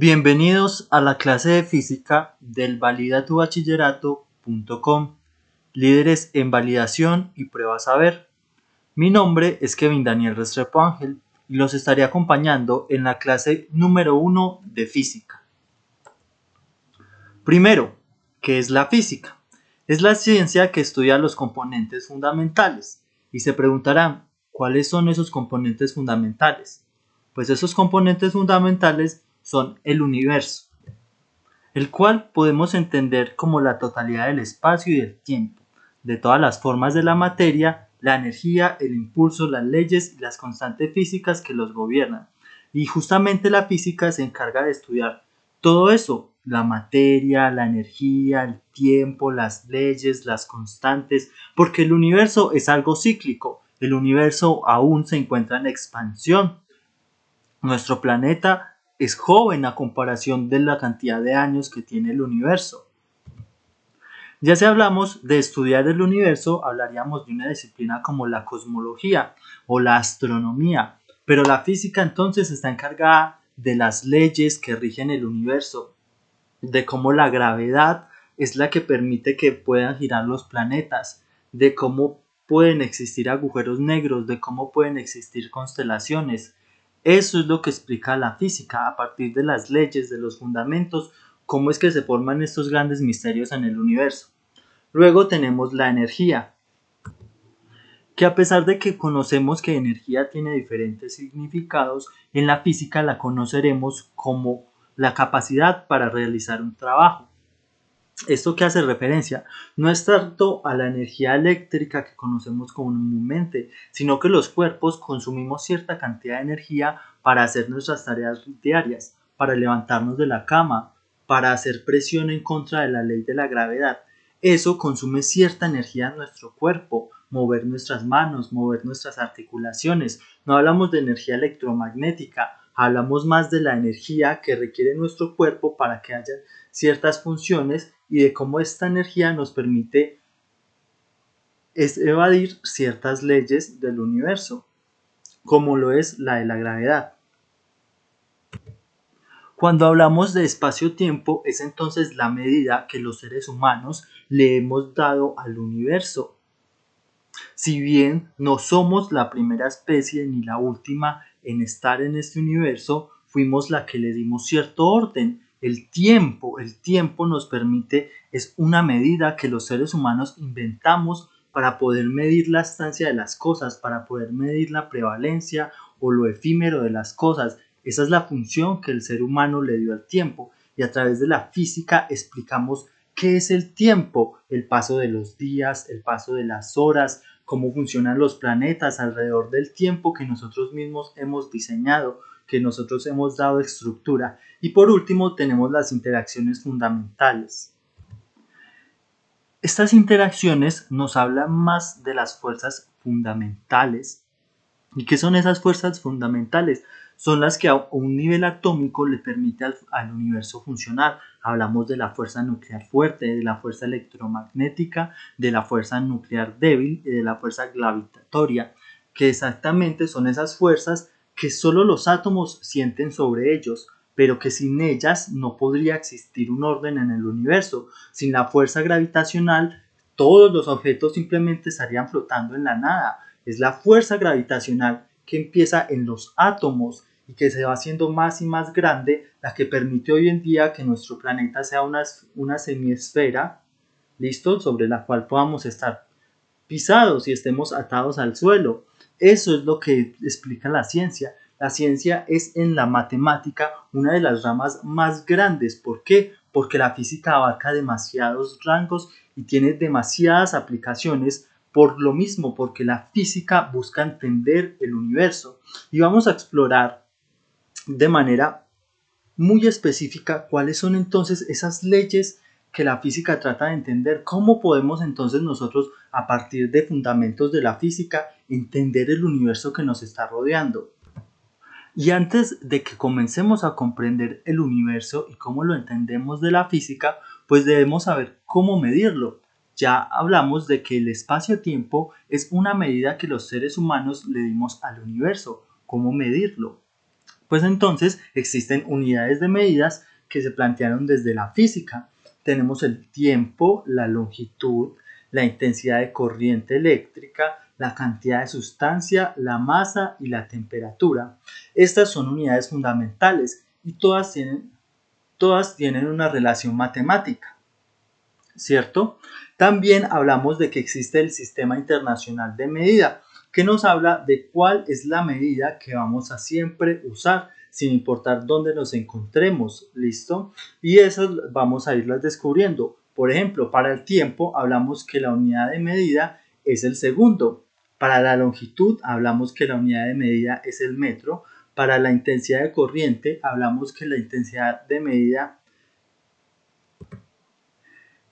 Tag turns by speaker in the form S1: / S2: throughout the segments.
S1: Bienvenidos a la clase de física del validatubachillerato.com, líderes en validación y prueba saber. Mi nombre es Kevin Daniel Restrepo Ángel y los estaré acompañando en la clase número 1 de física. Primero, ¿qué es la física? Es la ciencia que estudia los componentes fundamentales y se preguntarán, ¿cuáles son esos componentes fundamentales? Pues esos componentes fundamentales son el universo, el cual podemos entender como la totalidad del espacio y del tiempo, de todas las formas de la materia, la energía, el impulso, las leyes y las constantes físicas que los gobiernan. Y justamente la física se encarga de estudiar todo eso, la materia, la energía, el tiempo, las leyes, las constantes, porque el universo es algo cíclico, el universo aún se encuentra en expansión. Nuestro planeta es joven a comparación de la cantidad de años que tiene el universo. Ya si hablamos de estudiar el universo, hablaríamos de una disciplina como la cosmología o la astronomía, pero la física entonces está encargada de las leyes que rigen el universo, de cómo la gravedad es la que permite que puedan girar los planetas, de cómo pueden existir agujeros negros, de cómo pueden existir constelaciones. Eso es lo que explica la física a partir de las leyes, de los fundamentos, cómo es que se forman estos grandes misterios en el universo. Luego tenemos la energía, que a pesar de que conocemos que energía tiene diferentes significados, en la física la conoceremos como la capacidad para realizar un trabajo. ¿Esto qué hace referencia? No es tanto a la energía eléctrica que conocemos comúnmente, sino que los cuerpos consumimos cierta cantidad de energía para hacer nuestras tareas diarias, para levantarnos de la cama, para hacer presión en contra de la ley de la gravedad. Eso consume cierta energía en nuestro cuerpo, mover nuestras manos, mover nuestras articulaciones. No hablamos de energía electromagnética, hablamos más de la energía que requiere nuestro cuerpo para que haya ciertas funciones y de cómo esta energía nos permite evadir ciertas leyes del universo, como lo es la de la gravedad. Cuando hablamos de espacio-tiempo, es entonces la medida que los seres humanos le hemos dado al universo. Si bien no somos la primera especie ni la última en estar en este universo, fuimos la que le dimos cierto orden. El tiempo nos permite, es una medida que los seres humanos inventamos para poder medir la estancia de las cosas, para poder medir la prevalencia o lo efímero de las cosas. Esa es la función que el ser humano le dio al tiempo y a través de la física explicamos qué es el tiempo, el paso de los días, el paso de las horas, cómo funcionan los planetas alrededor del tiempo que nosotros mismos hemos diseñado, que nosotros hemos dado estructura. Y por último tenemos las interacciones fundamentales. Estas interacciones nos hablan más de las fuerzas fundamentales. ¿Y qué son esas fuerzas fundamentales? Son las que a un nivel atómico le permite al universo funcionar. Hablamos de la fuerza nuclear fuerte, de la fuerza electromagnética, de la fuerza nuclear débil y de la fuerza gravitatoria, que exactamente son esas fuerzas que solo los átomos sienten sobre ellos, pero que sin ellas no podría existir un orden en el universo. Sin la fuerza gravitacional, todos los objetos simplemente estarían flotando en la nada. Es la fuerza gravitacional que empieza en los átomos y que se va haciendo más y más grande la que permite hoy en día que nuestro planeta sea una semiesfera, ¿listo? Sobre la cual podamos estar pisados y estemos atados al suelo. Eso es lo que explica la ciencia. La ciencia es en la matemática una de las ramas más grandes. ¿Por qué? Porque la física abarca demasiados rangos y tiene demasiadas aplicaciones. Por lo mismo, porque la física busca entender el universo. Y vamos a explorar de manera muy específica cuáles son entonces esas leyes que la física trata de entender. ¿Cómo podemos entonces nosotros, a partir de fundamentos de la física, entender el universo que nos está rodeando? Y antes de que comencemos a comprender el universo y cómo lo entendemos de la física, pues debemos saber cómo medirlo. Ya hablamos de que el espacio-tiempo es una medida que los seres humanos le dimos al universo. ¿Cómo medirlo? Pues entonces existen unidades de medidas que se plantearon desde la física. Tenemos el tiempo, la longitud, la intensidad de corriente eléctrica, la cantidad de sustancia, la masa y la temperatura. Estas son unidades fundamentales y todas tienen una relación matemática, ¿cierto? También hablamos de que existe el Sistema Internacional de Medida, que nos habla de cuál es la medida que vamos a siempre usar, sin importar dónde nos encontremos, ¿listo? Y esas vamos a irlas descubriendo. Por ejemplo, para el tiempo hablamos que la unidad de medida es el segundo. Para la longitud hablamos que la unidad de medida es el metro. Para la intensidad de corriente hablamos que la intensidad de medida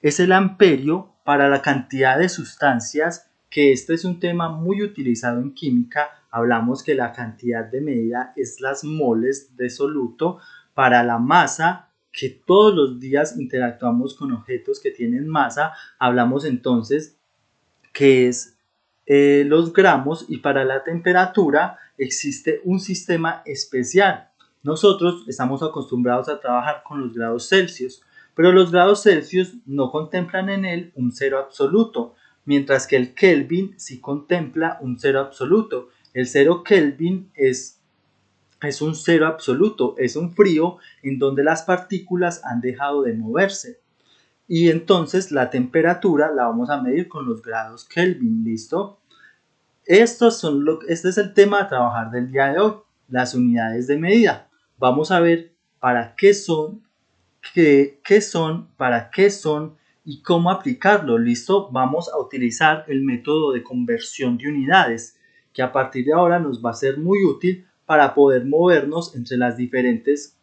S1: es el amperio. Para la cantidad de sustancias, que este es un tema muy utilizado en química, hablamos que la cantidad de medida es las moles de soluto. Para la masa, que todos los días interactuamos con objetos que tienen masa, hablamos entonces que es los gramos. Y para la temperatura existe un sistema especial. Nosotros estamos acostumbrados a trabajar con los grados Celsius, pero los grados Celsius no contemplan en él un cero absoluto, mientras que el Kelvin sí contempla un cero absoluto. El cero Kelvin es un cero absoluto, es un frío en donde las partículas han dejado de moverse. Y entonces la temperatura la vamos a medir con los grados Kelvin, ¿listo? Este es el tema a trabajar del día de hoy, las unidades de medida. Vamos a ver para qué son, para qué son y cómo aplicarlo, ¿listo? Vamos a utilizar el método de conversión de unidades, que a partir de ahora nos va a ser muy útil para poder movernos entre las diferentes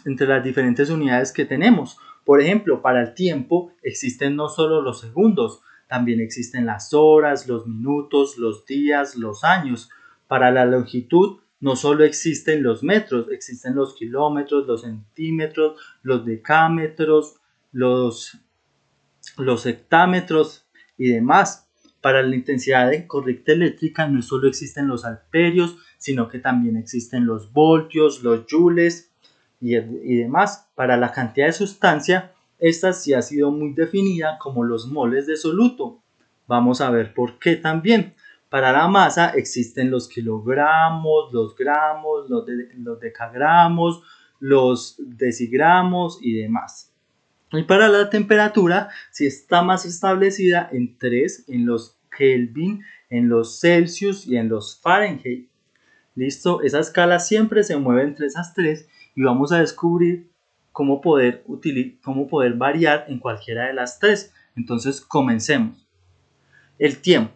S1: unidades que tenemos. Por ejemplo, para el tiempo existen no solo los segundos, también existen las horas, los minutos, los días, los años. Para la longitud no solo existen los metros, existen los kilómetros, los centímetros, los decámetros, los hectámetros y demás. Para la intensidad de corriente eléctrica no solo existen los amperios, sino que también existen los voltios, los joules y demás. Para la cantidad de sustancia, esta sí ha sido muy definida como los moles de soluto. Vamos a ver por qué también. Para la masa existen los kilogramos, los gramos, los decagramos, los decigramos y demás. Y para la temperatura, sí está más establecida en tres, en los Kelvin, en los Celsius y en los Fahrenheit. ¿Listo? Esa escala siempre se mueve entre esas tres y vamos a descubrir cómo poder variar en cualquiera de las tres. Entonces, comencemos. El tiempo.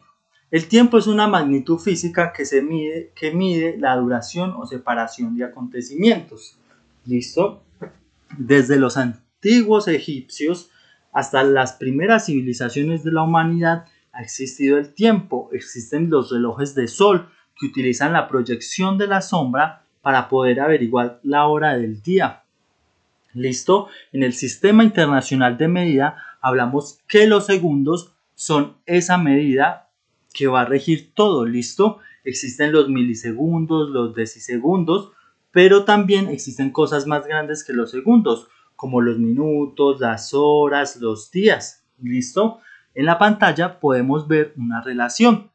S1: El tiempo es una magnitud física que mide la duración o separación de acontecimientos. ¿Listo? Desde los antiguos egipcios hasta las primeras civilizaciones de la humanidad ha existido el tiempo. Existen los relojes de sol que utilizan la proyección de la sombra para poder averiguar la hora del día. ¿Listo? En el Sistema Internacional de Medida hablamos que los segundos son esa medida que va a regir todo. ¿Listo? Existen los milisegundos, los decisegundos, pero también existen cosas más grandes que los segundos, como los minutos, las horas, los días. ¿Listo? En la pantalla podemos ver una relación.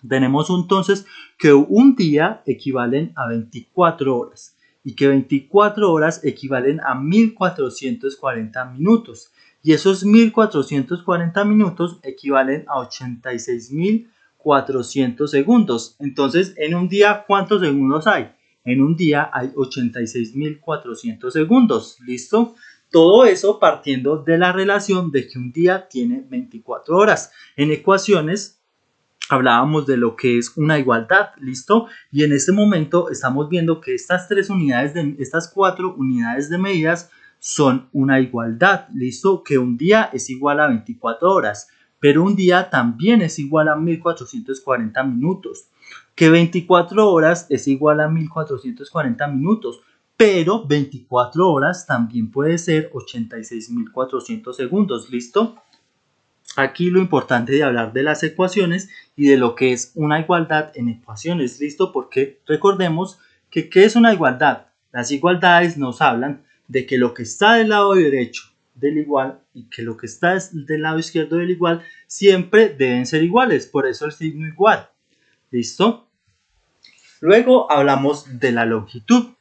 S1: Tenemos entonces que un día equivalen a 24 horas y que 24 horas equivalen a 1440 minutos. Y esos 1440 minutos equivalen a 86.400 segundos. Entonces, en un día, ¿cuántos segundos hay? En un día hay 86.400 segundos. ¿Listo? Todo eso partiendo de la relación de que un día tiene 24 horas. En ecuaciones hablábamos de lo que es una igualdad, ¿listo? Y en este momento estamos viendo que estas cuatro unidades de medidas son una igualdad, ¿listo? Que un día es igual a 24 horas, pero un día también es igual a 1440 minutos, que 24 horas es igual a 1440 minutos, pero 24 horas también puede ser 86.400 segundos, ¿listo? Aquí lo importante de hablar de las ecuaciones y de lo que es una igualdad en ecuaciones, ¿listo? Porque recordemos ¿Qué es una igualdad? Las igualdades nos hablan de que lo que está del lado derecho del igual y que lo que está del lado izquierdo del igual siempre deben ser iguales, por eso el signo igual. ¿Listo? Luego hablamos de la longitud,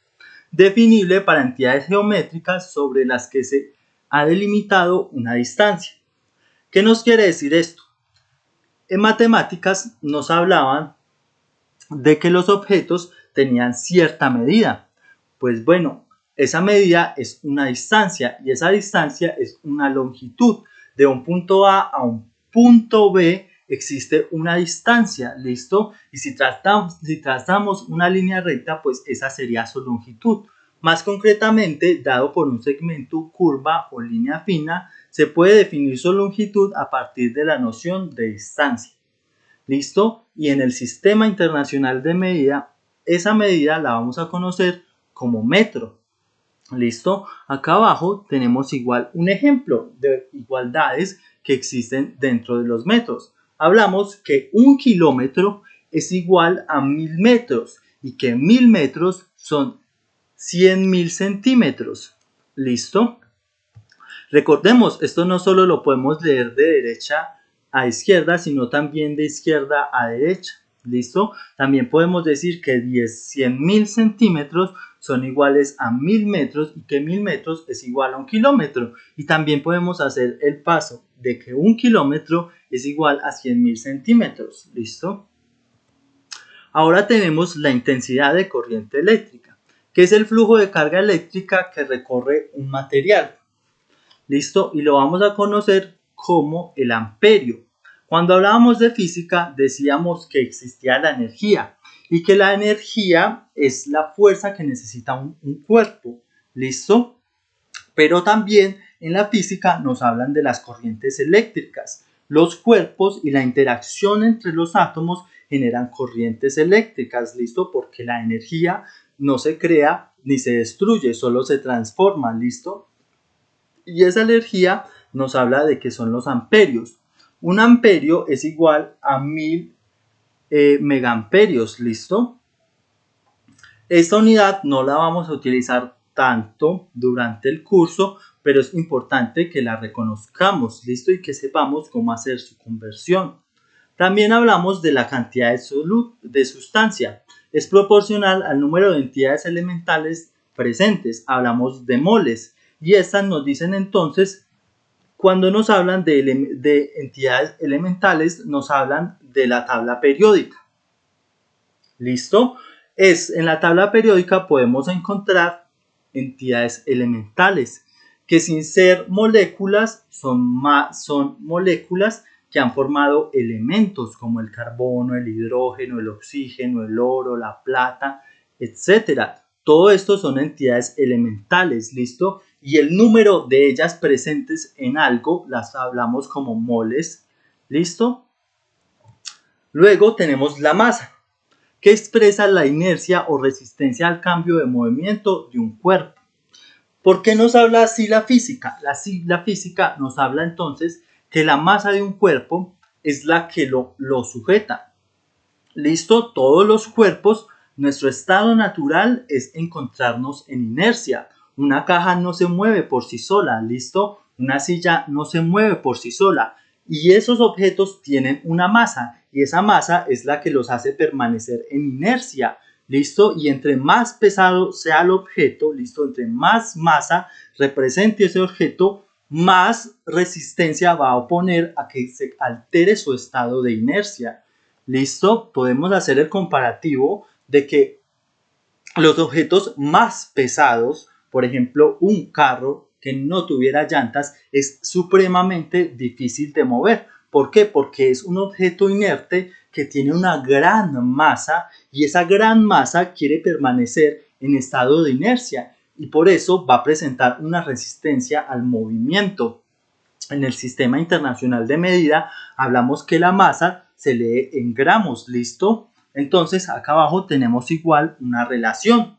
S1: definible para entidades geométricas sobre las que se ha delimitado una distancia. ¿Qué nos quiere decir esto? En matemáticas nos hablaban de que los objetos tenían cierta medida. Pues bueno, esa medida es una distancia y esa distancia es una longitud. De un punto A un punto B existe una distancia, ¿listo? Y si trazamos una línea recta, pues esa sería su longitud. Más concretamente, dado por un segmento, curva o línea fina, se puede definir su longitud a partir de la noción de distancia. ¿Listo? Y en el Sistema Internacional de Medida, esa medida la vamos a conocer como metro. ¿Listo? Acá abajo tenemos igual un ejemplo de igualdades que existen dentro de los metros. Hablamos que 1 kilómetro es igual a 1000 metros y que 1000 metros son 100.000 centímetros. ¿Listo? Recordemos, esto no solo lo podemos leer de derecha a izquierda, sino también de izquierda a derecha. ¿Listo? También podemos decir que 100.000 centímetros son iguales a 1000 metros y que 1000 metros es igual a 1 kilómetro. Y también podemos hacer el paso de que 1 kilómetro es igual a 100.000 centímetros. ¿Listo? Ahora tenemos la intensidad de corriente eléctrica, que es el flujo de carga eléctrica que recorre un material. ¿Listo? Y lo vamos a conocer como el amperio. Cuando hablábamos de física decíamos que existía la energía y que la energía es la fuerza que necesita un cuerpo. ¿Listo? Pero también en la física nos hablan de las corrientes eléctricas. Los cuerpos y la interacción entre los átomos generan corrientes eléctricas. ¿Listo? Porque la energía no se crea ni se destruye, solo se transforma. ¿Listo? Y esa energía nos habla de que son los amperios. Un amperio es igual a 1000 megamperios, ¿listo? Esta unidad no la vamos a utilizar tanto durante el curso, pero es importante que la reconozcamos, ¿listo? Y que sepamos cómo hacer su conversión. También hablamos de la cantidad de sustancia. Es proporcional al número de entidades elementales presentes. Hablamos de moles. Y estas nos dicen entonces, cuando nos hablan de entidades elementales, nos hablan de la tabla periódica. ¿Listo? En la tabla periódica podemos encontrar entidades elementales, que sin ser moléculas son moléculas que han formado elementos como el carbono, el hidrógeno, el oxígeno, el oro, la plata, etc. Todo esto son entidades elementales, ¿listo? Y el número de ellas presentes en algo las hablamos como moles, ¿listo? Luego tenemos la masa, que expresa la inercia o resistencia al cambio de movimiento de un cuerpo. ¿Por qué nos habla así la física? La física nos habla entonces que la masa de un cuerpo es la que lo sujeta. ¿Listo? Todos los cuerpos, nuestro estado natural es encontrarnos en inercia. Una caja no se mueve por sí sola, ¿listo? Una silla no se mueve por sí sola. Y esos objetos tienen una masa y esa masa es la que los hace permanecer en inercia. ¿Listo? Y entre más pesado sea el objeto, ¿listo? Entre más masa represente ese objeto, más resistencia va a oponer a que se altere su estado de inercia. ¿Listo? Podemos hacer el comparativo de que los objetos más pesados, por ejemplo, un carro que no tuviera llantas, es supremamente difícil de mover. ¿Por qué? Porque es un objeto inerte que tiene una gran masa y esa gran masa quiere permanecer en estado de inercia y por eso va a presentar una resistencia al movimiento. En el Sistema Internacional de Medida hablamos que la masa se lee en gramos, ¿listo? Entonces acá abajo tenemos igual una relación.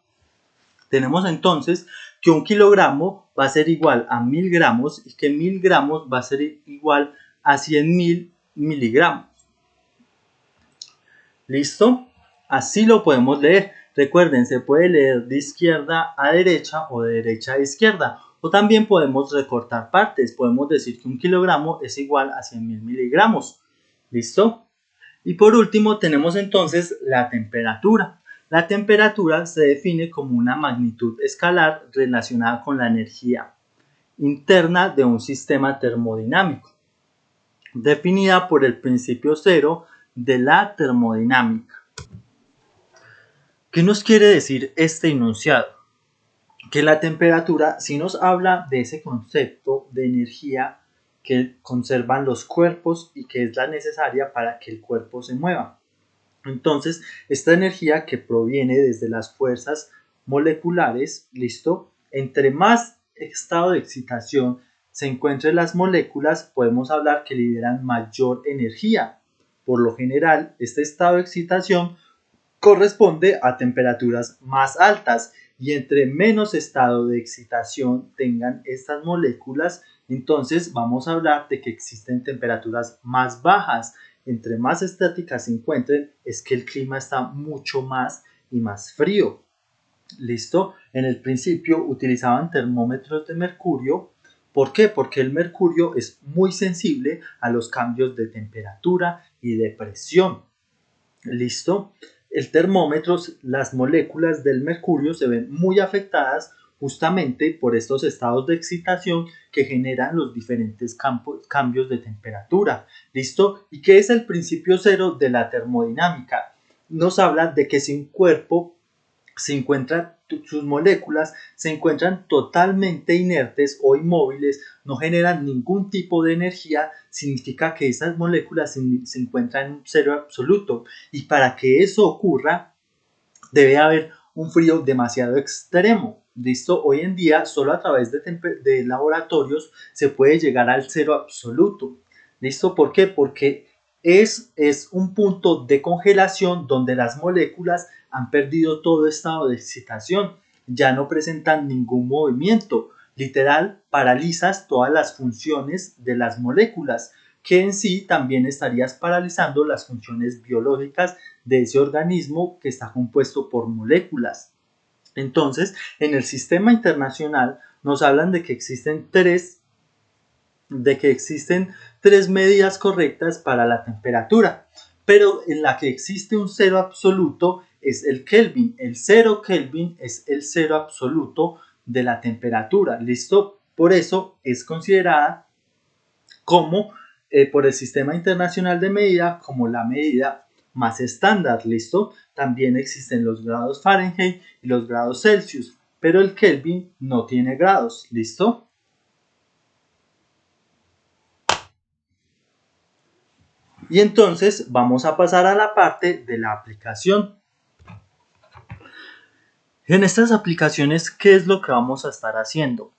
S1: Tenemos entonces que 1 kilogramo va a ser igual a 1000 gramos y que 1000 gramos va a ser igual a 100.000 miligramos. ¿Listo? Así lo podemos leer. Recuerden, se puede leer de izquierda a derecha o de derecha a izquierda. O también podemos recortar partes. Podemos decir que 1 kilogramo es igual a 100.000 miligramos. ¿Listo? Y por último tenemos entonces la temperatura. La temperatura se define como una magnitud escalar relacionada con la energía interna de un sistema termodinámico, definida por el principio cero de la termodinámica. ¿Qué nos quiere decir este enunciado? Que la temperatura sí nos habla de ese concepto de energía que conservan los cuerpos y que es la necesaria para que el cuerpo se mueva. Entonces, esta energía que proviene desde las fuerzas moleculares, ¿listo? Entre más estado de excitación se encuentren las moléculas, podemos hablar que liberan mayor energía. Por lo general, este estado de excitación corresponde a temperaturas más altas y entre menos estado de excitación tengan estas moléculas, entonces vamos a hablar de que existen temperaturas más bajas. Entre más estáticas se encuentren, es que el clima está mucho más y más frío. ¿Listo? En el principio utilizaban termómetros de mercurio. ¿Por qué? Porque el mercurio es muy sensible a los cambios de temperatura y de presión. ¿Listo? El termómetro, las moléculas del mercurio se ven muy afectadas justamente por estos estados de excitación que generan los diferentes cambios de temperatura. ¿Listo? ¿Y qué es el principio cero de la termodinámica? Nos habla de que si un cuerpo se encuentra, sus moléculas se encuentran totalmente inertes o inmóviles, no generan ningún tipo de energía, significa que esas moléculas se encuentran en un cero absoluto. Y para que eso ocurra, debe haber un frío demasiado extremo. ¿Listo? Hoy en día, solo a través de laboratorios se puede llegar al cero absoluto. ¿Listo? ¿Por qué? Porque es un punto de congelación donde las moléculas han perdido todo estado de excitación, ya no presentan ningún movimiento, literal paralizas todas las funciones de las moléculas, que en sí también estarías paralizando las funciones biológicas de ese organismo que está compuesto por moléculas. Entonces, en el sistema internacional nos hablan de que existen tres medidas correctas para la temperatura, pero en la que existe un cero absoluto es el Kelvin. El 0 Kelvin es el cero absoluto de la temperatura, ¿listo? Por eso es considerada como por el Sistema Internacional de Medida como la medida más estándar, ¿listo? También existen los grados Fahrenheit y los grados Celsius, pero el Kelvin no tiene grados, ¿listo? Y entonces vamos a pasar a la parte de la aplicación. En estas aplicaciones, ¿qué es lo que vamos a estar haciendo?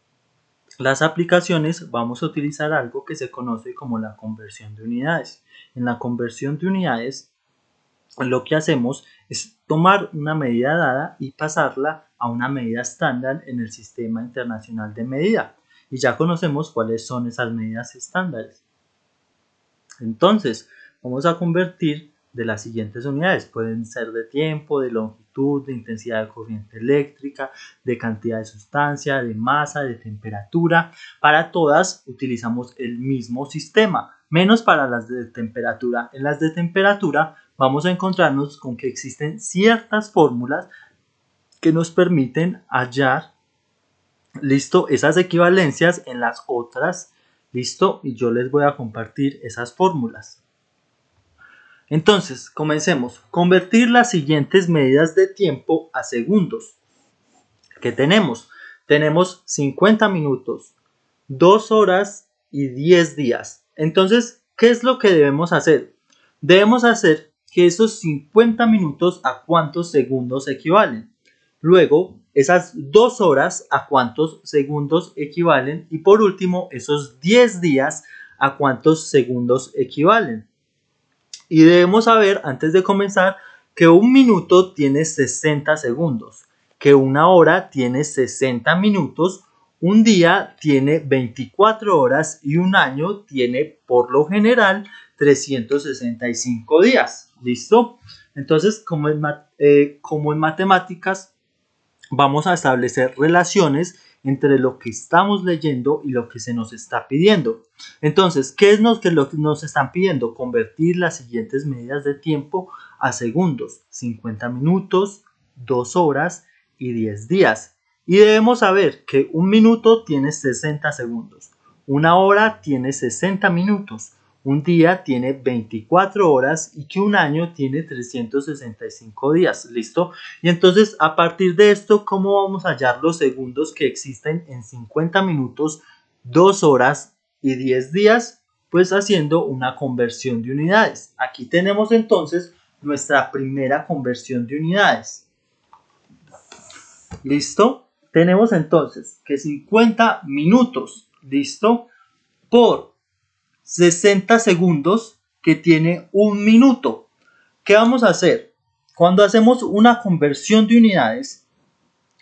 S1: Las aplicaciones vamos a utilizar algo que se conoce como la conversión de unidades. En la conversión de unidades, lo que hacemos es tomar una medida dada y pasarla a una medida estándar en el Sistema Internacional de Medida. Y ya conocemos cuáles son esas medidas estándares. Entonces, vamos a convertir de las siguientes unidades. Pueden ser de tiempo, de longitud, de intensidad de corriente eléctrica, de cantidad de sustancia, de masa, de temperatura. Para todas utilizamos el mismo sistema, menos para las de temperatura. En las de temperatura vamos a encontrarnos con que existen ciertas fórmulas que nos permiten hallar, listo, esas equivalencias en las otras. Listo, y yo les voy a compartir esas fórmulas. Entonces, comencemos. Convertir las siguientes medidas de tiempo a segundos. ¿Qué tenemos? Tenemos 50 minutos, 2 horas y 10 días. Entonces, ¿qué es lo que debemos hacer? Debemos hacer que esos 50 minutos a cuántos segundos equivalen. Luego, esas 2 horas a cuántos segundos equivalen. Y por último, esos 10 días a cuántos segundos equivalen. Y debemos saber, antes de comenzar, que un minuto tiene 60 segundos, que una hora tiene 60 minutos, un día tiene 24 horas y un año tiene, por lo general, 365 días. ¿Listo? Entonces, como en matemáticas, vamos a establecer relaciones entre lo que estamos leyendo y lo que se nos está pidiendo. Entonces, ¿qué es lo que nos están pidiendo? Convertir las siguientes medidas de tiempo a segundos: 50 minutos, 2 horas y 10 días. Y debemos saber que un minuto tiene 60 segundos, una hora tiene 60 minutos, un día tiene 24 horas y que un año tiene 365 días. ¿Listo? Y entonces, a partir de esto, ¿cómo vamos a hallar los segundos que existen en 50 minutos, 2 horas y 10 días? Pues haciendo una conversión de unidades. Aquí tenemos entonces nuestra primera conversión de unidades. ¿Listo? Tenemos entonces que 50 minutos, ¿listo? Por 60 segundos, que tiene un minuto. ¿Qué vamos a hacer? Cuando hacemos una conversión de unidades,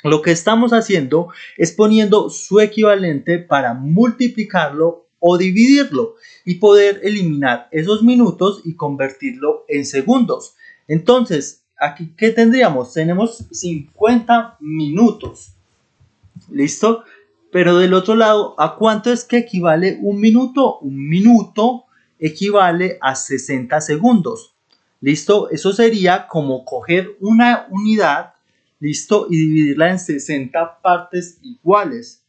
S1: lo que estamos haciendo es poniendo su equivalente para multiplicarlo o dividirlo y poder eliminar esos minutos y convertirlo en segundos. Entonces, aquí, ¿qué tendríamos? Tenemos 50 minutos. ¿Listo? Pero del otro lado, ¿a cuánto es que equivale un minuto? Un minuto equivale a 60 segundos. ¿Listo? Eso sería como coger una unidad, ¿listo? Y dividirla en 60 partes iguales.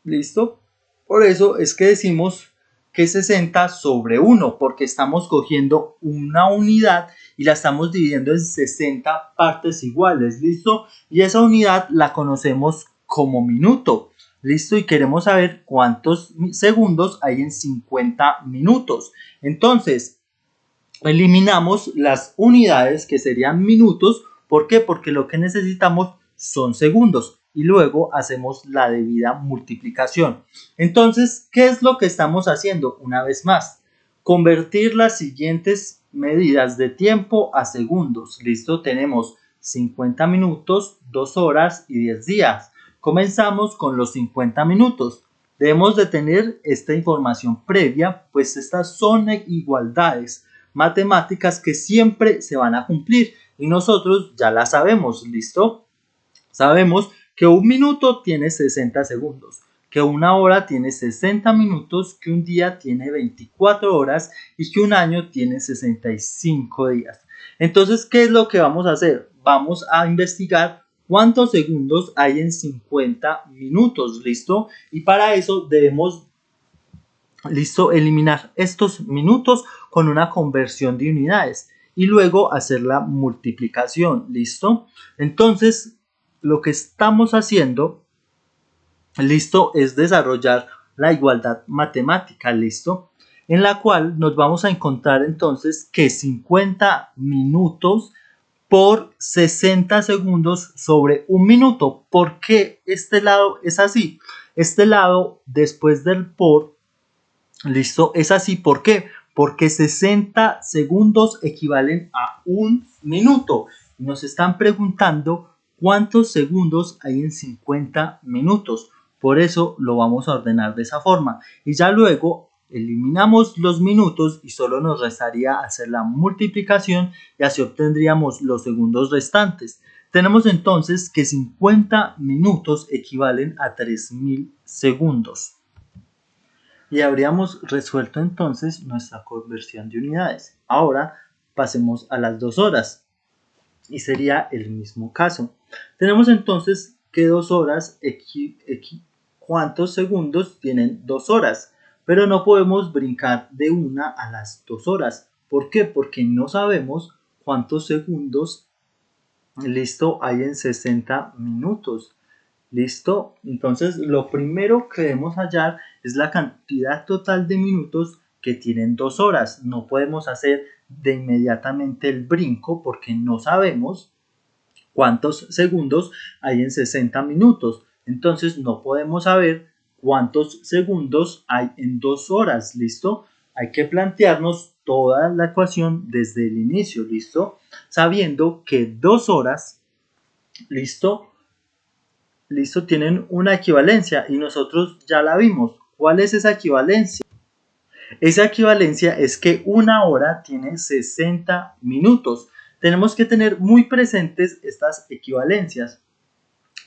S1: ¿Listo? Por eso es que decimos que 60 sobre 1, porque estamos cogiendo una unidad y la estamos dividiendo en 60 partes iguales. ¿Listo? Y esa unidad la conocemos como minuto. ¿Listo? Y queremos saber cuántos segundos hay en 50 minutos. Entonces, eliminamos las unidades, que serían minutos. ¿Por qué? Porque lo que necesitamos son segundos y luego hacemos la debida multiplicación. Entonces, ¿qué es lo que estamos haciendo? Una vez más, convertir las siguientes medidas de tiempo a segundos. ¿Listo? Tenemos 50 minutos, 2 horas y 10 días. Comenzamos con los 50 minutos. Debemos de tener esta información previa, pues estas son igualdades matemáticas que siempre se van a cumplir y nosotros ya la sabemos. ¿Listo? Sabemos que un minuto tiene 60 segundos, que una hora tiene 60 minutos, que un día tiene 24 horas y que un año tiene 65 días. Entonces, ¿qué es lo que vamos a hacer? Vamos a investigar cuántos segundos hay en 50 minutos. ¿Listo? Y para eso debemos, ¿listo?, eliminar estos minutos con una conversión de unidades y luego hacer la multiplicación. ¿Listo? Entonces, lo que estamos haciendo, ¿listo?, es desarrollar la igualdad matemática. ¿Listo? En la cual nos vamos a encontrar entonces que 50 minutos por 60 segundos sobre un minuto. ¿Por qué este lado es así? Este lado, después del por, ¿listo?, es así. ¿Por qué? Porque 60 segundos equivalen a un minuto. Nos están preguntando cuántos segundos hay en 50 minutos. Por eso lo vamos a ordenar de esa forma. Y ya luego eliminamos los minutos y solo nos restaría hacer la multiplicación y así obtendríamos los segundos restantes. Tenemos entonces que 50 minutos equivalen a 3000 segundos. Y habríamos resuelto entonces nuestra conversión de unidades. Ahora pasemos a las 2 horas y sería el mismo caso. Tenemos entonces que 2 horas, ¿cuántos segundos tienen 2 horas? Pero no podemos brincar de una a las 2 horas. ¿Por qué? Porque no sabemos cuántos segundos, ¿listo?, hay en 60 minutos. ¿Listo? Entonces, lo primero que debemos hallar es la cantidad total de minutos que tienen 2 horas. No podemos hacer de inmediatamente el brinco porque no sabemos cuántos segundos hay en 60 minutos. Entonces, no podemos saber cuántos segundos hay en 2 horas. ¿Listo? Hay que plantearnos toda la ecuación desde el inicio. ¿Listo? Sabiendo que 2 horas, ¿listo?, tienen una equivalencia y nosotros ya la vimos. ¿Cuál es esa equivalencia? Esa equivalencia es que una hora tiene 60 minutos. Tenemos que tener muy presentes estas equivalencias.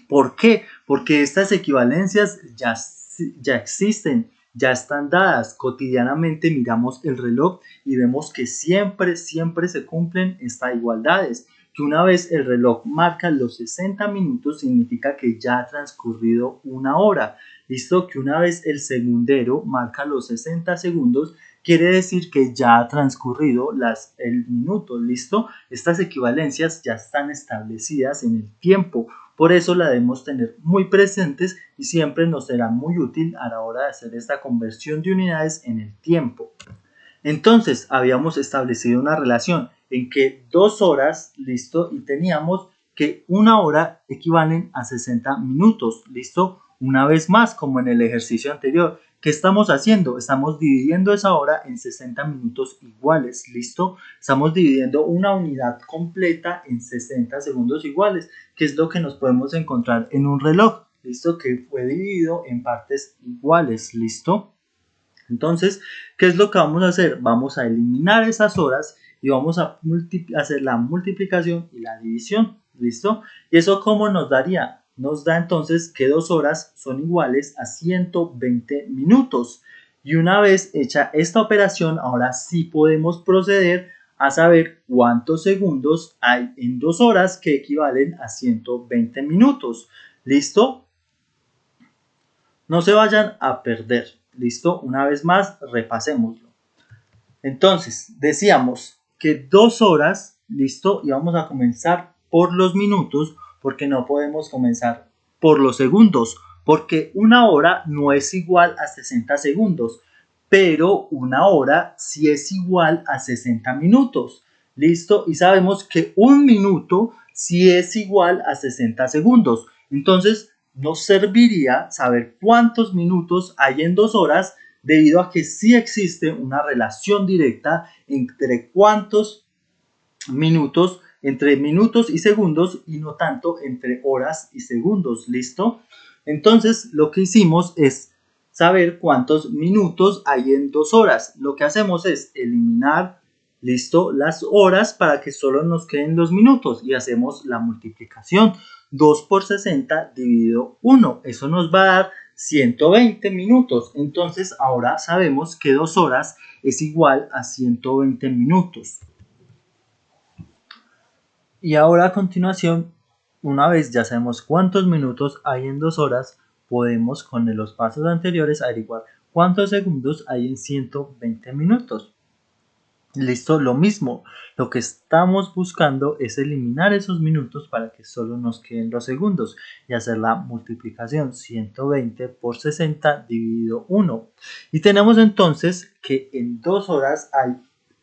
S1: ¿Por qué? Porque estas equivalencias ya existen, ya están dadas. Cotidianamente miramos el reloj y vemos que siempre se cumplen estas igualdades. Que una vez el reloj marca los 60 minutos significa que ya ha transcurrido una hora. ¿Listo? Que una vez el segundero marca los 60 segundos, quiere decir que ya ha transcurrido el minuto. ¿Listo? Estas equivalencias ya están establecidas en el tiempo. Por eso la debemos tener muy presentes y siempre nos será muy útil a la hora de hacer esta conversión de unidades en el tiempo. Entonces habíamos establecido una relación en que 2 horas, listo, y teníamos que 1 hora equivalen a 60 minutos, listo. Una vez más, como en el ejercicio anterior, ¿qué estamos haciendo? Estamos dividiendo esa hora en 60 minutos iguales, listo. Estamos dividiendo una unidad completa en 60 segundos iguales, que es lo que nos podemos encontrar en un reloj, listo, que fue dividido en partes iguales, listo. Entonces, ¿qué es lo que vamos a hacer? Vamos a eliminar esas horas y vamos a hacer la multiplicación y la división, ¿listo? ¿Y eso cómo nos daría? Nos da entonces que 2 horas son iguales a 120 minutos. Y una vez hecha esta operación, ahora sí podemos proceder a saber cuántos segundos hay en 2 horas que equivalen a 120 minutos. ¿Listo? No se vayan a perder. ¿Listo? Una vez más, repasémoslo. Entonces, decíamos que 2 horas, ¿listo? Y vamos a comenzar por los minutos, porque no podemos comenzar por los segundos, porque 1 hora no es igual a 60 segundos, pero 1 hora sí es igual a 60 minutos. ¿Listo? Y sabemos que 1 minuto sí es igual a 60 segundos. Entonces, nos serviría saber cuántos minutos hay en 2 horas, debido a que sí existe una relación directa entre cuántos minutos, entre minutos y segundos, y no tanto entre horas y segundos. ¿Listo? Entonces, lo que hicimos es saber cuántos minutos hay en 2 horas. Lo que hacemos es eliminar, listo, las horas para que solo nos queden los minutos y hacemos la multiplicación. 2 por 60 dividido 1. Eso nos va a dar 120 minutos. Entonces ahora sabemos que 2 horas es igual a 120 minutos. Y ahora a continuación, una vez ya sabemos cuántos minutos hay en 2 horas, podemos con los pasos anteriores averiguar cuántos segundos hay en 120 minutos. Listo, lo mismo. Lo que estamos buscando es eliminar esos minutos para que solo nos queden los segundos y hacer la multiplicación 120 por 60 dividido 1. Y tenemos entonces que en 2 horas hay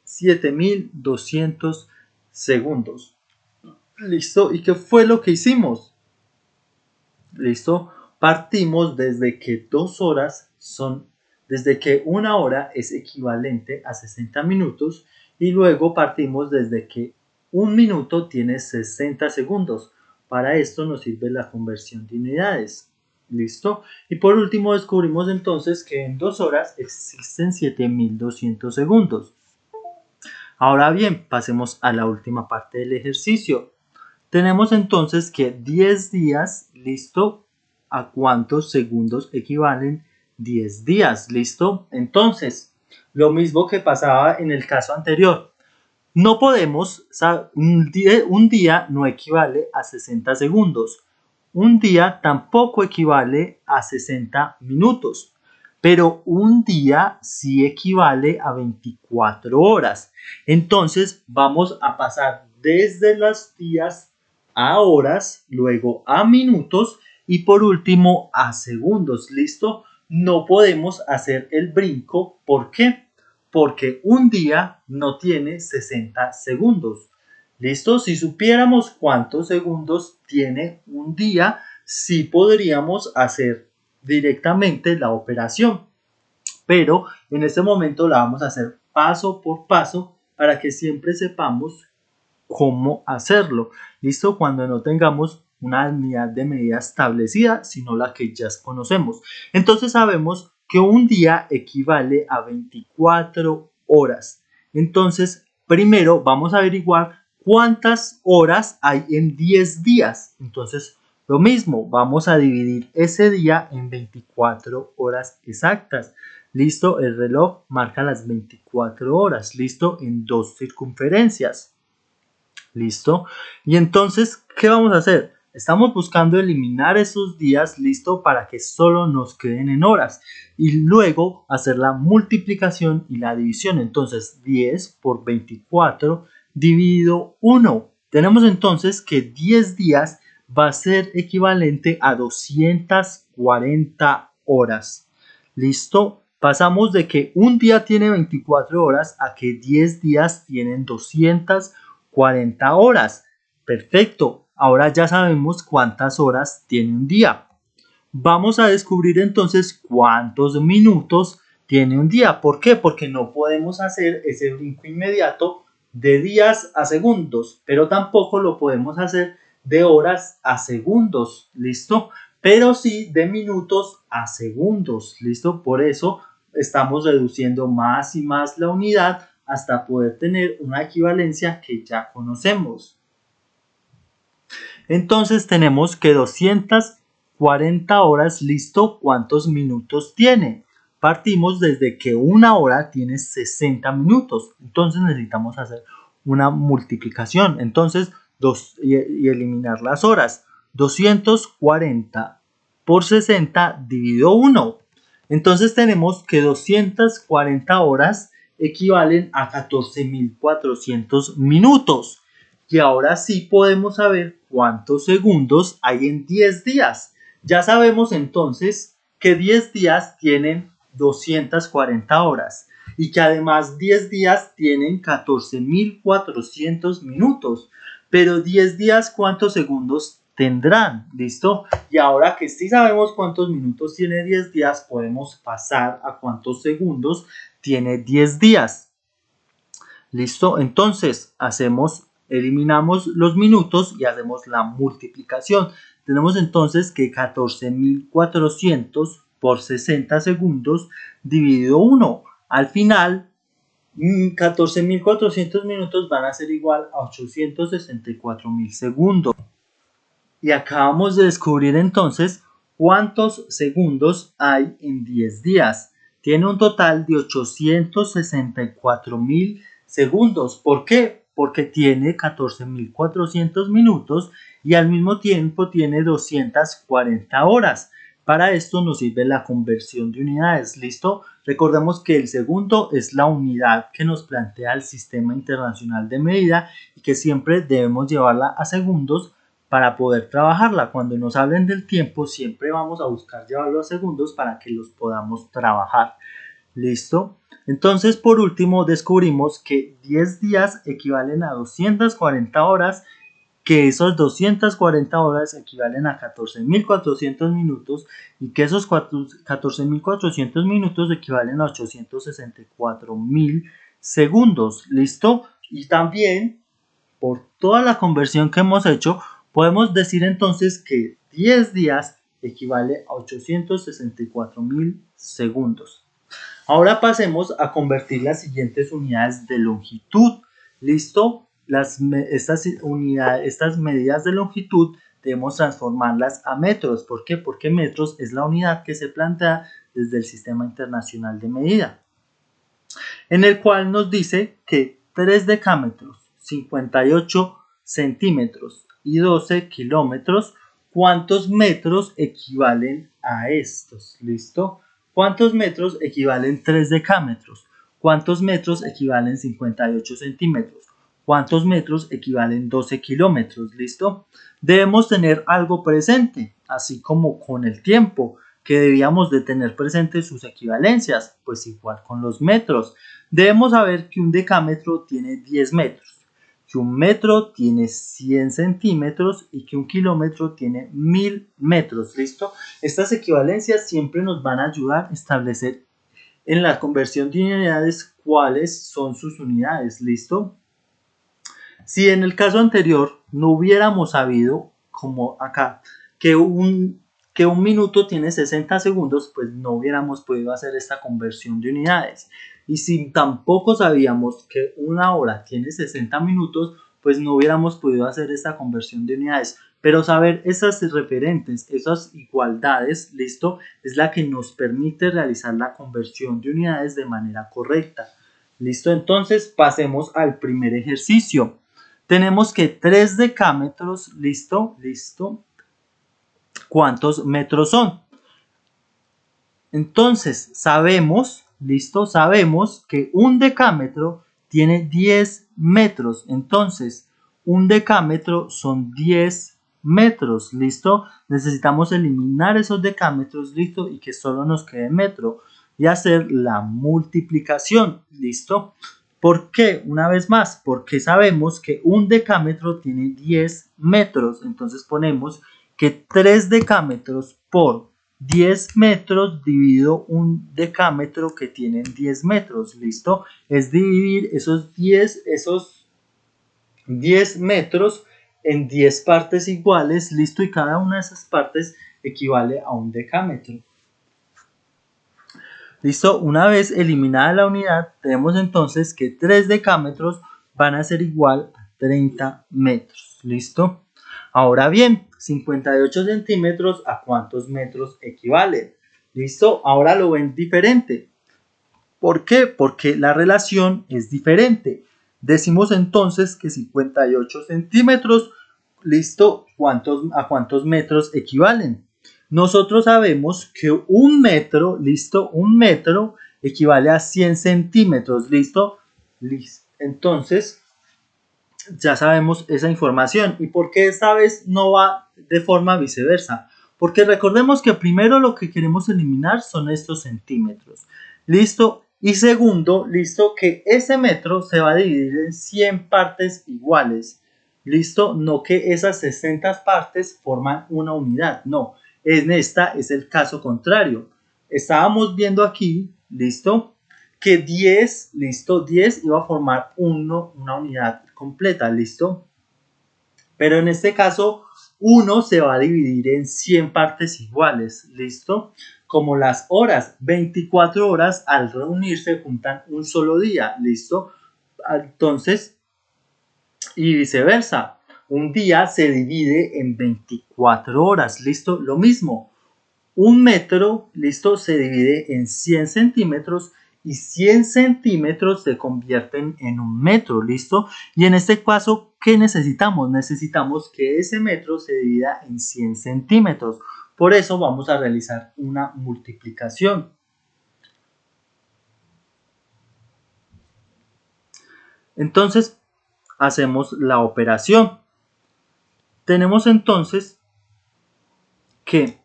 S1: 7200 segundos. Listo, ¿y qué fue lo que hicimos? Listo, partimos desde que 2 horas son, desde que 1 hora es equivalente a 60 minutos, y luego partimos desde que 1 minuto tiene 60 segundos. Para esto nos sirve la conversión de unidades. ¿Listo? Y por último descubrimos entonces que en 2 horas existen 7200 segundos. Ahora bien, pasemos a la última parte del ejercicio. Tenemos entonces que 10 días, ¿listo? ¿A cuántos segundos equivalen 10 días? ¿Listo? Entonces, lo mismo que pasaba en el caso anterior. No podemos, un día no equivale a 60 segundos. Un día tampoco equivale a 60 minutos. Pero un día sí equivale a 24 horas. Entonces, vamos a pasar desde los días a horas, luego a minutos y por último a segundos. ¿Listo? No podemos hacer el brinco. ¿Por qué? Porque un día no tiene 60 segundos. ¿Listo? Si supiéramos cuántos segundos tiene un día, sí podríamos hacer directamente la operación. Pero en este momento la vamos a hacer paso por paso para que siempre sepamos cómo hacerlo. ¿Listo? Cuando no tengamos una unidad de medida establecida, sino la que ya conocemos. Entonces sabemos que un día equivale a 24 horas. Entonces, primero vamos a averiguar ¿cuántas horas hay en 10 días? Entonces, lo mismo, vamos a dividir ese día en 24 horas exactas. Listo, el reloj marca las 24 horas. Listo, en 2 circunferencias. Listo. Y entonces, ¿qué vamos a hacer? Estamos buscando eliminar esos días, listo, para que solo nos queden en horas. Y luego hacer la multiplicación y la división. Entonces, 10 por 24 dividido 1. Tenemos entonces que 10 días va a ser equivalente a 240 horas. ¿Listo? Pasamos de que un día tiene 24 horas a que 10 días tienen 240 horas. Perfecto. Ahora ya sabemos cuántas horas tiene un día. Vamos a descubrir entonces cuántos minutos tiene un día. ¿Por qué? Porque no podemos hacer ese brinco inmediato de días a segundos, pero tampoco lo podemos hacer de horas a segundos. ¿Listo? Pero sí de minutos a segundos. ¿Listo? Por eso estamos reduciendo más y más la unidad hasta poder tener una equivalencia que ya conocemos. Entonces tenemos que 240 horas, listo, ¿cuántos minutos tiene? Partimos desde que una hora tiene 60 minutos, entonces necesitamos hacer una multiplicación, entonces y eliminar las horas. 240 por 60 dividido 1. Entonces tenemos que 240 horas equivalen a 14.400 minutos. Y ahora sí podemos saber cuántos segundos hay en 10 días. Ya sabemos entonces que 10 días tienen 240 horas y que además 10 días tienen 14.400 minutos. Pero 10 días, ¿cuántos segundos tendrán? ¿Listo? Y ahora que sí sabemos cuántos minutos tiene 10 días, podemos pasar a cuántos segundos tiene 10 días. ¿Listo? Entonces eliminamos los minutos y hacemos la multiplicación. Tenemos entonces que 14.400 por 60 segundos dividido 1. Al final, 14.400 minutos van a ser igual a 864.000 segundos. Y acabamos de descubrir entonces cuántos segundos hay en 10 días. Tiene un total de 864.000 segundos. ¿Por qué? Porque tiene 14.400 minutos y al mismo tiempo tiene 240 horas. Para esto nos sirve la conversión de unidades. ¿Listo? Recordemos que el segundo es la unidad que nos plantea el Sistema Internacional de Medida y que siempre debemos llevarla a segundos para poder trabajarla. Cuando nos hablen del tiempo, siempre vamos a buscar llevarlo a segundos para que los podamos trabajar. ¿Listo? Entonces, por último, descubrimos que 10 días equivalen a 240 horas, que esos 240 horas equivalen a 14.400 minutos y que esos 14.400 minutos equivalen a 864.000 segundos. ¿Listo? Y también, por toda la conversión que hemos hecho, podemos decir entonces que 10 días equivale a 864.000 segundos. Ahora pasemos a convertir las siguientes unidades de longitud. ¿Listo? Estas medidas de longitud debemos transformarlas a metros. ¿Por qué? Porque metros es la unidad que se plantea desde el Sistema Internacional de Medida, en el cual nos dice que 3 decámetros, 58 centímetros y 12 kilómetros, ¿cuántos metros equivalen a estos? ¿Listo? ¿Cuántos metros equivalen 3 decámetros? ¿Cuántos metros equivalen 58 centímetros? ¿Cuántos metros equivalen 12 kilómetros? ¿Listo? Debemos tener algo presente, así como con el tiempo, que debíamos de tener presentes sus equivalencias, pues igual con los metros. Debemos saber que un decámetro tiene 10 metros, que un metro tiene 100 centímetros y que un kilómetro tiene 1000 metros. ¿Listo? Estas equivalencias siempre nos van a ayudar a establecer en la conversión de unidades cuáles son sus unidades. ¿Listo? Si en el caso anterior no hubiéramos sabido, como acá, que un minuto tiene 60 segundos, pues no hubiéramos podido hacer esta conversión de unidades. Y si tampoco sabíamos que una hora tiene 60 minutos, pues no hubiéramos podido hacer esta conversión de unidades. Pero saber esas referentes, esas igualdades, listo, es la que nos permite realizar la conversión de unidades de manera correcta. Listo, entonces pasemos al primer ejercicio. Tenemos que 3 decámetros, listo, ¿cuántos metros son? Entonces sabemos, listo, sabemos que un decámetro tiene 10 metros. Entonces, un decámetro son 10 metros, listo. Necesitamos eliminar esos decámetros, listo, y que solo nos quede metro y hacer la multiplicación, listo. ¿Por qué? Una vez más, porque sabemos que un decámetro tiene 10 metros. Entonces ponemos que 3 decámetros por 10 metros dividido un decámetro que tienen 10 metros, ¿listo? Es dividir esos 10 metros en 10 partes iguales, ¿listo? Y cada una de esas partes equivale a un decámetro. ¿Listo? Una vez eliminada la unidad, tenemos entonces que 3 decámetros van a ser igual a 30 metros, ¿listo? Ahora bien, 58 centímetros, ¿a cuántos metros equivale? ¿Listo? Ahora lo ven diferente. ¿Por qué? Porque la relación es diferente. Decimos entonces que 58 centímetros, ¿listo? ¿A cuántos metros equivalen? Nosotros sabemos que un metro, ¿listo? Un metro equivale a 100 centímetros, ¿listo? Entonces, ya sabemos esa información. ¿Y por qué esta vez no va de forma viceversa? Porque recordemos que primero lo que queremos eliminar son estos centímetros. ¿Listo? Y segundo, listo, que ese metro se va a dividir en 100 partes iguales. ¿Listo? No que esas 60 partes forman una unidad. No, en esta es el caso contrario. Estábamos viendo aquí, ¿listo? Que 10, listo, 10 iba a formar una unidad completa, ¿listo? Pero en este caso, 1 se va a dividir en 100 partes iguales, ¿listo? Como las horas, 24 horas al reunirse juntan un solo día, ¿listo? Entonces, y viceversa, un día se divide en 24 horas, ¿listo? Lo mismo, un metro, ¿listo? Se divide en 100 centímetros y 100 centímetros se convierten en un metro, ¿listo? Y en este caso, ¿qué necesitamos? Necesitamos que ese metro se divida en 100 centímetros. Por eso vamos a realizar una multiplicación. Entonces, hacemos la operación. Tenemos entonces que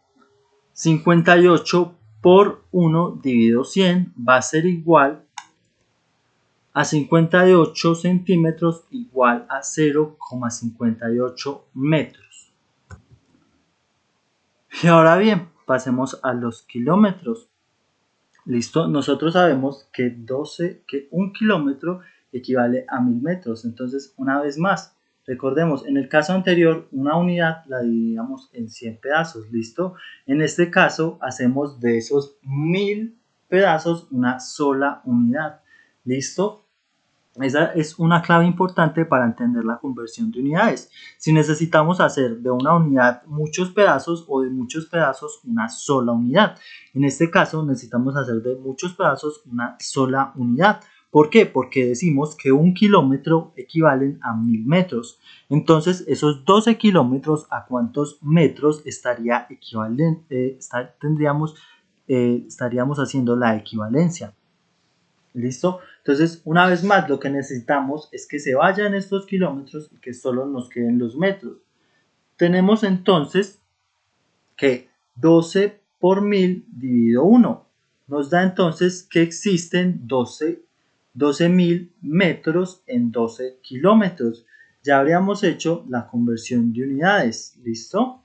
S1: 58 por 1 dividido 100 va a ser igual a 58 centímetros igual a 0,58 metros. Y ahora bien, pasemos a los kilómetros. ¿Listo? Nosotros sabemos que un kilómetro equivale a 1000 metros. Entonces, una vez más, recordemos, en el caso anterior, una unidad la dividíamos en 100 pedazos. ¿Listo? En este caso, hacemos de esos 1000 pedazos una sola unidad. ¿Listo? Esa es una clave importante para entender la conversión de unidades. Si necesitamos hacer de una unidad muchos pedazos o de muchos pedazos una sola unidad. En este caso necesitamos hacer de muchos pedazos una sola unidad. ¿Por qué? Porque decimos que un kilómetro equivalen a 1000 metros. Entonces esos 12 kilómetros, ¿a cuántos metros estaría equivalente? Estaríamos haciendo la equivalencia. ¿Listo? Entonces, una vez más, lo que necesitamos es que se vayan estos kilómetros y que solo nos queden los metros. Tenemos entonces que 12 por 1000 dividido 1. Nos da entonces que existen 12.000 metros en 12 kilómetros. Ya habríamos hecho la conversión de unidades. ¿Listo?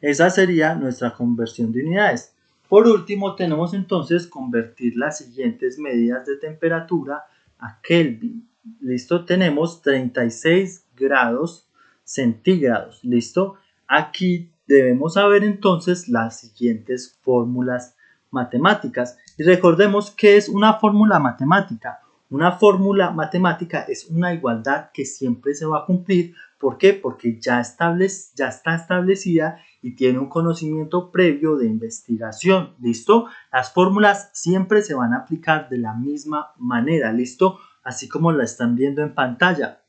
S1: Esa sería nuestra conversión de unidades. Por último, tenemos entonces convertir las siguientes medidas de temperatura a Kelvin. ¿Listo? Tenemos 36 grados centígrados. ¿Listo? Aquí debemos saber entonces las siguientes fórmulas matemáticas. Y recordemos qué es una fórmula matemática. Una fórmula matemática es una igualdad que siempre se va a cumplir. ¿Por qué? Porque ya está establecida y tiene un conocimiento previo de investigación. ¿Listo? Las fórmulas siempre se van a aplicar de la misma manera. ¿Listo? Así como la están viendo en pantalla.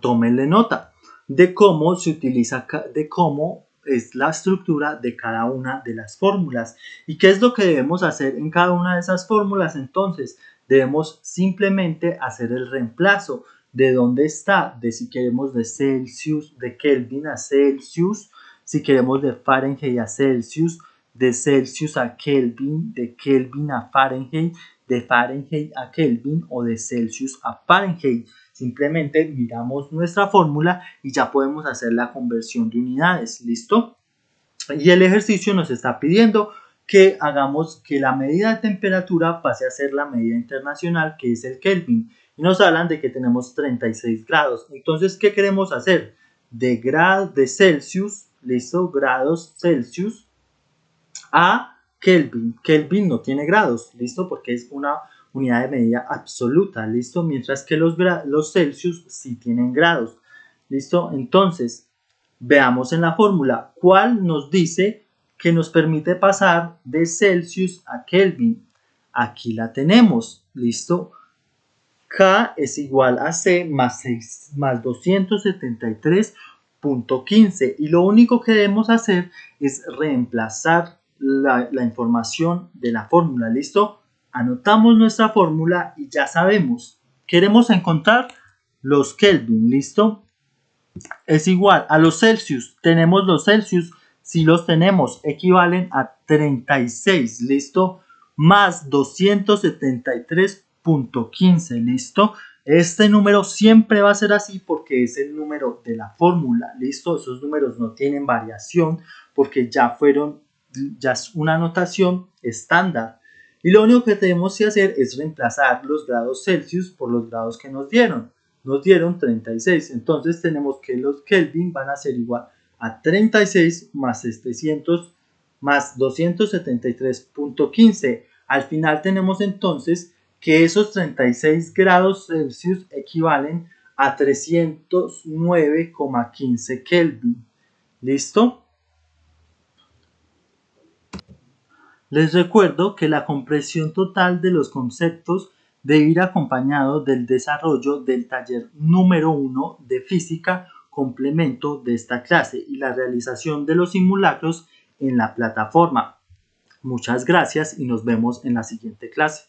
S1: Tómenle nota de cómo se utiliza, de cómo es la estructura de cada una de las fórmulas y qué es lo que debemos hacer en cada una de esas fórmulas. Entonces debemos simplemente hacer el reemplazo de dónde está, de si queremos de Celsius, de Kelvin a Celsius, si queremos de Fahrenheit a Celsius, de Celsius a Kelvin, de Kelvin a Fahrenheit, de Fahrenheit a Kelvin o de Celsius a Fahrenheit. Simplemente miramos nuestra fórmula y ya podemos hacer la conversión de unidades. ¿Listo? Y el ejercicio nos está pidiendo que hagamos que la medida de temperatura pase a ser la medida internacional, que es el Kelvin. Y nos hablan de que tenemos 36 grados. Entonces, ¿qué queremos hacer? De Celsius, ¿listo? Grados Celsius a Kelvin. Kelvin no tiene grados, ¿listo? Porque es una unidad de medida absoluta, ¿listo? Mientras que los Celsius sí tienen grados, ¿listo? Entonces, veamos en la fórmula cuál nos dice que nos permite pasar de Celsius a Kelvin. Aquí la tenemos, ¿listo? K es igual a C más 273.15 y lo único que debemos hacer es reemplazar la información de la fórmula. ¿Listo? Anotamos nuestra fórmula y ya sabemos. Queremos encontrar los Kelvin. ¿Listo? Es igual a los Celsius. Tenemos los Celsius. Si los tenemos, equivalen a 36. ¿Listo? Más 273.15. ¿Listo? Este número siempre va a ser así porque es el número de la fórmula. ¿Listo? Esos números no tienen variación porque ya es una notación estándar. Y lo único que tenemos que hacer es reemplazar los grados Celsius por los grados que nos dieron. Nos dieron 36. Entonces tenemos que los Kelvin van a ser igual a 36 más 700 más 273.15. Al final tenemos entonces que esos 36 grados Celsius equivalen a 309,15 Kelvin. ¿Listo? Les recuerdo que la comprensión total de los conceptos debe ir acompañado del desarrollo del taller número 1 de física complemento de esta clase y la realización de los simulacros en la plataforma. Muchas gracias y nos vemos en la siguiente clase.